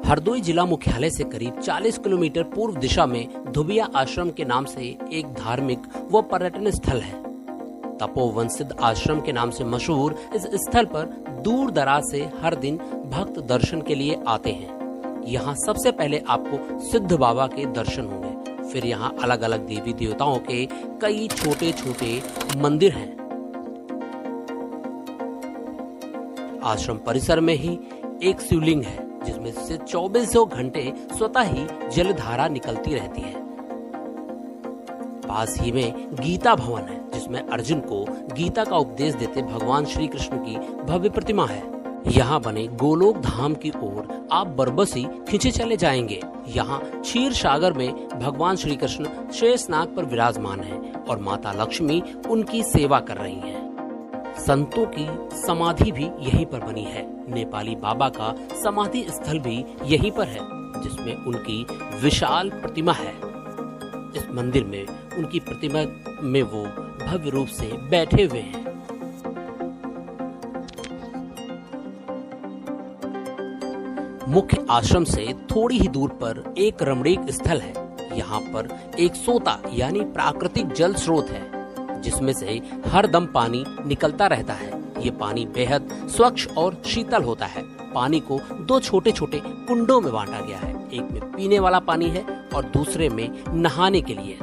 हरदोई जिला मुख्यालय से करीब 40 किलोमीटर पूर्व दिशा में धुबिया आश्रम के नाम से एक धार्मिक व पर्यटन स्थल है। तपोवन सिद्ध आश्रम के नाम से मशहूर इस स्थल पर दूर दराज से हर दिन भक्त दर्शन के लिए आते हैं। यहाँ सबसे पहले आपको सिद्ध बाबा के दर्शन होंगे, फिर यहाँ अलग अलग देवी देवताओं के कई छोटे छोटे मंदिर हैं। आश्रम परिसर में ही एक शिवलिंग है जिसमें से 2400 घंटे स्वतः ही जलधारा निकलती रहती है। पास ही में गीता भवन है जिसमें अर्जुन को गीता का उपदेश देते भगवान श्री कृष्ण की भव्य प्रतिमा है। यहाँ बने गोलोक धाम की ओर आप बरबसी खींचे चले जाएंगे। यहाँ क्षीर सागर में भगवान श्री कृष्ण शेषनाग पर विराजमान हैं और माता लक्ष्मी उनकी सेवा कर रही हैं। संतों की समाधि भी यहीं पर बनी है। नेपाली बाबा का समाधि स्थल भी यहीं पर है जिसमें उनकी विशाल प्रतिमा है। इस मंदिर में उनकी प्रतिमा में वो भव्य रूप से बैठे हुए हैं। मुख्य आश्रम से थोड़ी ही दूर पर एक रमणीक स्थल है। यहाँ पर एक सोता यानी प्राकृतिक जल स्रोत है जिसमें से हर दम पानी निकलता रहता है। ये पानी बेहद स्वच्छ और शीतल होता है। पानी को दो छोटे छोटे कुंडों में बांटा गया है। एक में पीने वाला पानी है और दूसरे में नहाने के लिए,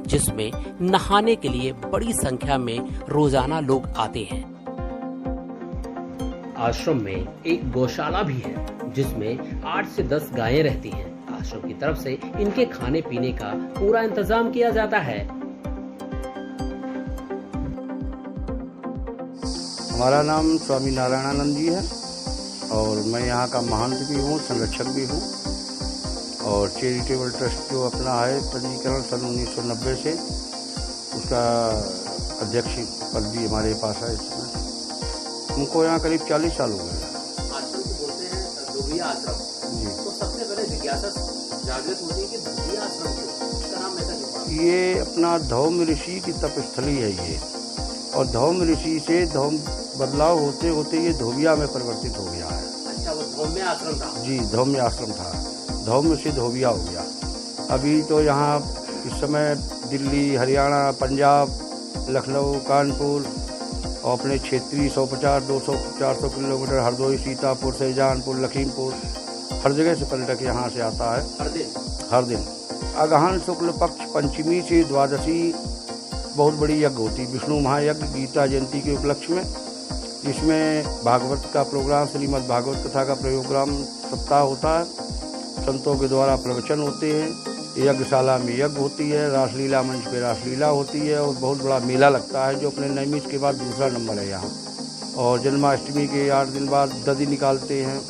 जिसमें नहाने के लिए बड़ी संख्या में रोजाना लोग आते हैं। आश्रम में एक गौशाला भी है जिसमें 8 से 10 गायें रहती हैं। आश्रम की तरफ से इनके खाने पीने का पूरा इंतजाम किया जाता है। हमारा नाम स्वामी नारायणानंद जी है और मैं यहाँ का महंत भी हूँ, संरक्षक भी हूँ और चैरिटेबल ट्रस्ट जो अपना है पंजीकरण सन 1990 से, उसका अध्यक्ष पद भी हमारे पास है। इसमें हमको यहाँ करीब 40 साल हो गए। आश्रम को बोलते हैं धुबिया आश्रम जी। तो सबसे पहले जिज्ञासा जागृत होती है कि धुबिया आश्रम क्यों, इसका नाम ऐसा क्यों पड़ा? ये अपना धौम ऋषि की तपस्थली है ये, और धौम ऋषि से धौम बदलाव होते होते ये धोबिया में परिवर्तित हो गया है। अच्छा, वो धौम्य आश्रम था? जी, धौम्य आश्रम था। धौम्य से धोबिया हो गया। अभी तो यहाँ इस समय दिल्ली, हरियाणा, पंजाब, लखनऊ, कानपुर और अपने क्षेत्रीय 150, 200, 400 किलोमीटर हरदोई, सीतापुर, शाहजहांपुर, लखीमपुर, हर जगह से पर्यटक यहाँ से आता है हर दिन। अगहन शुक्ल पक्ष पंचमी से द्वादशी बहुत बड़ी यज्ञ होती है, विष्णु महायज्ञ गीता जयंती के उपलक्ष्य में, जिसमें भागवत का प्रोग्राम, श्रीमद् भागवत कथा का प्रोग्राम सप्ताह होता है। संतों के द्वारा प्रवचन होते हैं, यज्ञशाला में यज्ञ होती है, रासलीला मंच पे रासलीला होती है और बहुत बड़ा मेला लगता है जो अपने नैमिष के बाद दूसरा नंबर है यहाँ। और जन्माष्टमी के 8 दिन बाद दधी निकालते हैं।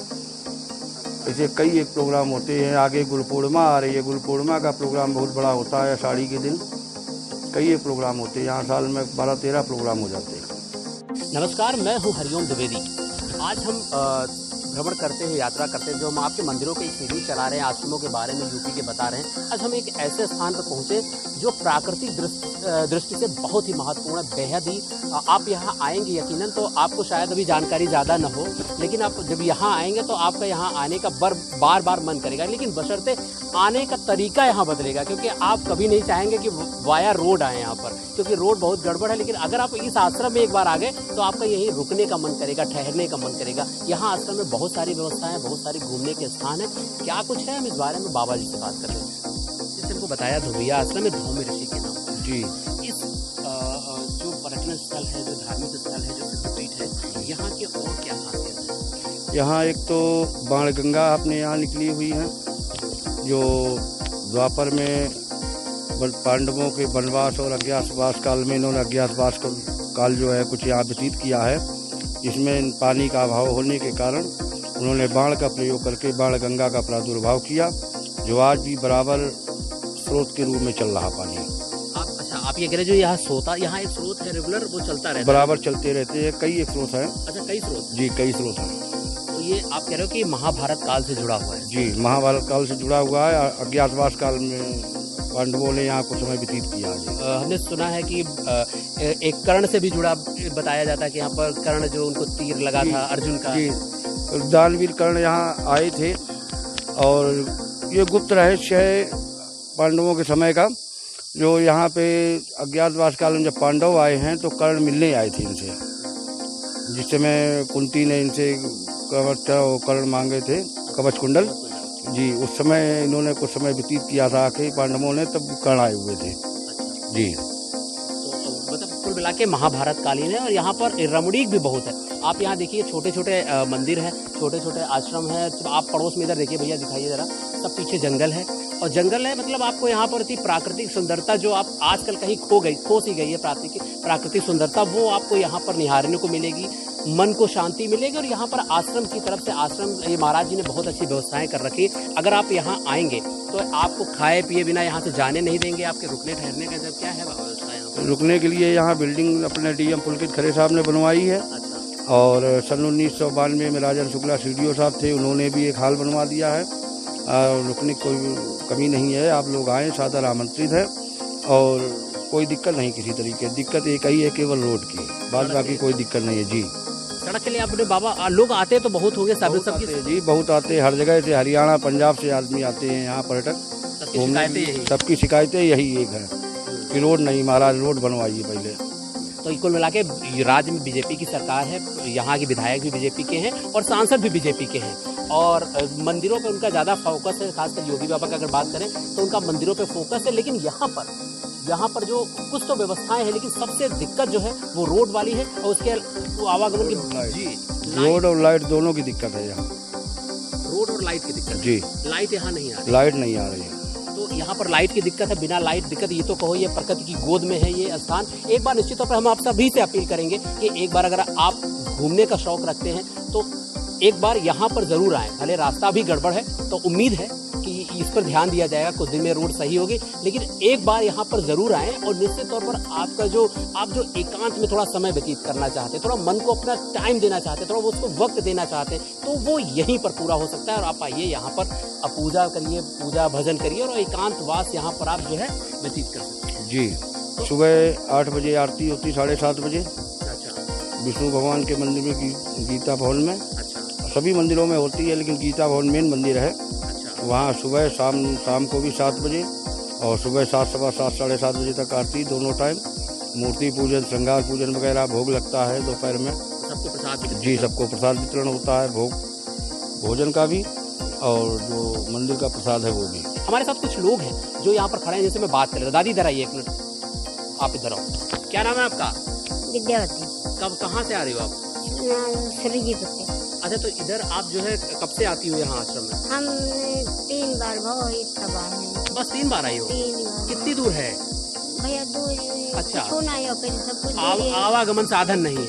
ऐसे कई एक प्रोग्राम होते हैं। आगे गुरु पूर्णिमा आ रही है, गुरु पूर्णिमा का प्रोग्राम बहुत बड़ा होता है आषाढ़ी के दिन। कई एक प्रोग्राम होते हैं यहाँ, साल में 12-13 प्रोग्राम हो जाते हैं। नमस्कार, मैं हूँ हरिओम द्विवेदी। आज हम भ्रमण करते हैं, यात्रा करते हैं, जो हम आपके मंदिरों की सीरीज चला रहे हैं, आश्रमों के बारे में यूपी के बता रहे हैं। आज हम एक ऐसे स्थान पर पहुंचे जो प्राकृतिक दृष्टि से बहुत ही महत्वपूर्ण है, बेहद ही। आप यहाँ आएंगे यकीनन तो आपको शायद अभी जानकारी ज़्यादा न हो, लेकिन आप जब यहाँ आएंगे तो आपका यहाँ आने का बार बार मन करेगा, लेकिन बशर्ते आने का तरीका यहाँ बदलेगा, क्योंकि आप कभी नहीं चाहेंगे कि वाया रोड आए यहाँ पर, क्योंकि रोड बहुत गड़बड़ है। लेकिन अगर आप इस आश्रम में एक बार आ गए तो आपका यहीं रुकने का मन करेगा, ठहरने का मन करेगा। यहाँ आश्रम में बहुत सारी व्यवस्थाएं, बहुत सारी घूमने के स्थान है। क्या कुछ है, हम इस बारे में बाबा जी से बात कर रहे हैं। जैसे हमको बताया धुबिया आश्रम में धौम्य ऋषि के नाम जी। इस जो पर्यटन स्थल है, जो धार्मिक स्थल है, जो सिद्धपीठ है, यहाँ के और क्या खासियत है? यहाँ एक तो बाणगंगा अपने यहाँ निकली हुई है, जो द्वापर में पांडवों के वनवास और अज्ञातवास काल में इन्होंने अज्ञातवास काल जो है कुछ यहाँ व्यतीत किया है, जिसमें पानी का अभाव होने के कारण उन्होंने बाण का प्रयोग करके बाणगंगा का प्रादुर्भाव किया, जो आज भी बराबर स्रोत के रूप में चल रहा पानी। आप ये कह रहे जो यहाँ सोता, यहाँ एक स्रोत है रेगुलर, वो चलता रहता है, बराबर चलते रहते हैं। कई एक स्रोत है। अच्छा, कई स्रोत जी, कई स्रोत है। तो ये आप कह रहे हो कि महाभारत काल से जुड़ा हुआ है? जी, महाभारत काल से जुड़ा हुआ है। अज्ञातवास काल में पांडवों ने यहाँ कुछ समय व्यतीत किया है। हमने सुना है कि एक कर्ण से भी जुड़ा बताया जाता है कि यहाँ पर कर्ण जो उनको तीर लगा था अर्जुन का। जी, दानवीर कर्ण यहाँ आए थे और ये गुप्त रहस्य है पांडवों के समय का, जो यहाँ पे अज्ञातवास काल में जब पांडव आए हैं तो कर्ण मिलने आए थे इनसे, जिस समय कुंती ने इनसे कर्ण मांगे थे, कवच कुंडल जी। उस समय इन्होंने कुछ समय व्यतीत किया था आके पांडवों ने, तब कर्ण आए हुए थे जी। तो मतलब कुल मिला के महाभारत कालीन है और यहाँ पर रमणीक भी बहुत है। आप यहाँ देखिए छोटे छोटे मंदिर हैं, छोटे छोटे आश्रम हैं। आप पड़ोस में इधर देखिए भैया, दिखाइए जरा, सब पीछे जंगल है और जंगल है, मतलब आपको यहाँ पर थी प्राकृतिक सुंदरता जो आप आजकल कहीं खो सी गई है। प्राकृतिक सुंदरता वो आपको यहाँ पर निहारने को मिलेगी, मन को शांति मिलेगी। और यहाँ पर आश्रम की तरफ से ये महाराज जी ने बहुत अच्छी व्यवस्थाएं कर रखी। अगर आप यहाँ आएंगे तो आपको खाए पिए बिना यहाँ से जाने नहीं देंगे। आपके रुकने ठहरने का जब क्या है व्यवस्था यहाँ पर? रुकने के लिए यहाँ बिल्डिंग अपने डीएम पुलकित खरे साहब ने बनवाई है। अच्छा। और सन 1992 में राजन शुक्ला सीडीओ साहब थे, उन्होंने भी एक हाल बनवा दिया है। रुकने की कोई कमी नहीं है, आप लोग आएँ, सादर आमंत्रित है। और कोई दिक्कत नहीं किसी तरीके, दिक्कत एक ही है केवल रोड की, बाद बाकी कोई दिक्कत नहीं है जी। सड़क के लिए अपने बाबा लोग आते तो बहुत हो गए, सबकी जी बहुत आते हैं, हर जगह से, हरियाणा पंजाब से आदमी आते हैं यहाँ पर्यटक। सबकी शिकायतें यही एक है कि रोड नहीं, महाराज रोड बनवाइए पहले। तो कुल मिला के राज्य में बीजेपी की सरकार है, यहाँ के विधायक भी बीजेपी के हैं और सांसद भी बीजेपी के हैं। और मंदिरों पे उनका ज़्यादा फोकस है, खासकर योगी बाबा का अगर बात करें तो उनका मंदिरों पे फोकस है। लेकिन यहाँ पर जो कुछ तो व्यवस्थाएं हैं, लेकिन सबसे दिक्कत जो है वो रोड वाली है और उसके आवागमन की जी। रोड और लाइट दोनों की दिक्कत है यहाँ। रोड और लाइट की दिक्कत जी। लाइट यहाँ नहीं आ रही, लाइट नहीं आ रही है। तो यहाँ पर लाइट की दिक्कत है, बिना लाइट दिक्कत। ये तो कहो ये प्रकृति की गोद में है ये स्थान। एक बार निश्चित तौर पर हम आप सभी से अपील करेंगे कि एक बार अगर आप घूमने का शौक रखते हैं तो एक बार यहाँ पर जरूर आएं। भले रास्ता भी गड़बड़ है तो उम्मीद है कि इस पर ध्यान दिया जाएगा, कुछ दिन में रोड सही होगी। लेकिन एक बार यहाँ पर जरूर आएं और निश्चित तौर पर आपका आप जो एकांत में थोड़ा समय व्यतीत करना चाहते हैं, थोड़ा मन को अपना टाइम देना चाहते हैं, थोड़ा उसको वक्त देना चाहते हैं, तो वो यहीं पर पूरा हो सकता है। और आप आइए यहाँ पर, पूजा करिए, पूजा भजन करिए और एकांतवास यहाँ पर आप जो है व्यतीत कर सकते हैं जी। सुबह 8 बजे आरती होती, 7:30 बजे अच्छा। विष्णु भगवान के मंदिर में, गीता भवन में। अच्छा। सभी मंदिरों में होती है, लेकिन गीता भवन मेन मंदिर है। अच्छा। वहाँ सुबह शाम को भी 7 बजे और सुबह 7, सवा 7, 7:30 बजे तक आरती, दोनों टाइम। मूर्ति पूजन, श्रृंगार पूजन वगैरह, भोग लगता है दोपहर में। सबको प्रसाद जी, सबको प्रसाद वितरण होता है, भोजन का भी और जो मंदिर का प्रसाद है वो भी। हमारे साथ कुछ लोग हैं जो यहाँ पर खड़े हैं, जैसे मैं बात कर रहा। दादी इधर आइए एक मिनट, आप इधर आओ। क्या नाम है आपका? विद्यावती। कहाँ से आ रही हो आप? श्रीजीपुर से। अच्छा, तो इधर आप जो है कब से आती हो यहाँ आश्रम में? हम 3 बार तब आए हैं। बस 3 बार आई हो? 3 बार। कितनी दूर है? भैया दूर। अच्छा। सब कुछ आवागमन साधन नहीं है।